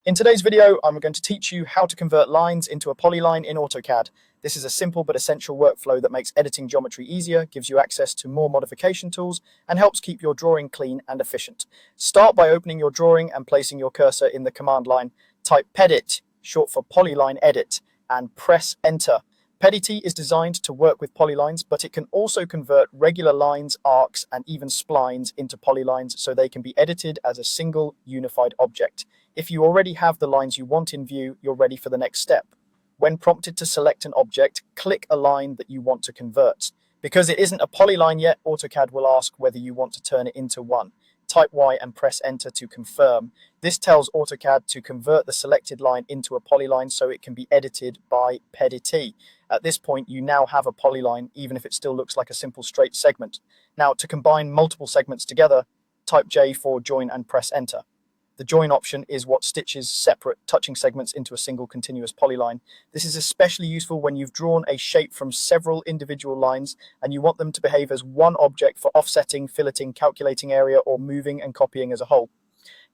In today's video, I'm going to teach you how to convert lines into a polyline in AutoCAD. This is a simple but essential workflow that makes editing geometry easier, gives you access to more modification tools, and helps keep your drawing clean and efficient. Start by opening your drawing and placing your cursor in the command line. Type PEDIT, short for Polyline Edit, and press Enter. PEDIT is designed to work with polylines, but it can also convert regular lines, arcs, and even splines into polylines so they can be edited as a single unified object. If you already have the lines you want in view, you're ready for the next step. When prompted to select an object, click a line that you want to convert. Because it isn't a polyline yet, AutoCAD will ask whether you want to turn it into one. Type Y and press Enter to confirm. This tells AutoCAD to convert the selected line into a polyline so it can be edited by PEDIT. At this point, you now have a polyline, even if it still looks like a simple straight segment. Now, to combine multiple segments together, type J for join and press Enter. The join option is what stitches separate touching segments into a single continuous polyline. This is especially useful when you've drawn a shape from several individual lines and you want them to behave as one object for offsetting, filleting, calculating area, or moving and copying as a whole.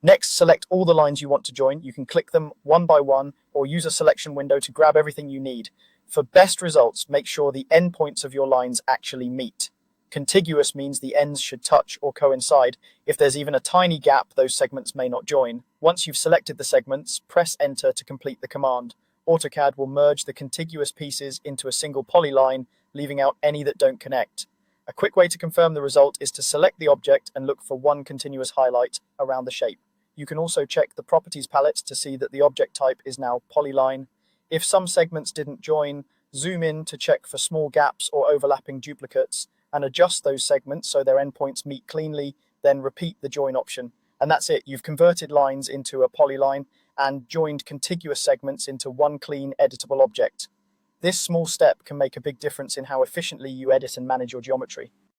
Next, select all the lines you want to join. You can click them one by one or use a selection window to grab everything you need. For best results, make sure the endpoints of your lines actually meet. Contiguous means the ends should touch or coincide. If there's even a tiny gap, those segments may not join. Once you've selected the segments, press Enter to complete the command. AutoCAD will merge the contiguous pieces into a single polyline, leaving out any that don't connect. A quick way to confirm the result is to select the object and look for one continuous highlight around the shape. You can also check the Properties palette to see that the object type is now Polyline. If some segments didn't join, zoom in to check for small gaps or overlapping duplicates, and adjust those segments so their endpoints meet cleanly, then repeat the join option. And that's it. You've converted lines into a polyline and joined contiguous segments into one clean, editable object. This small step can make a big difference in how efficiently you edit and manage your geometry.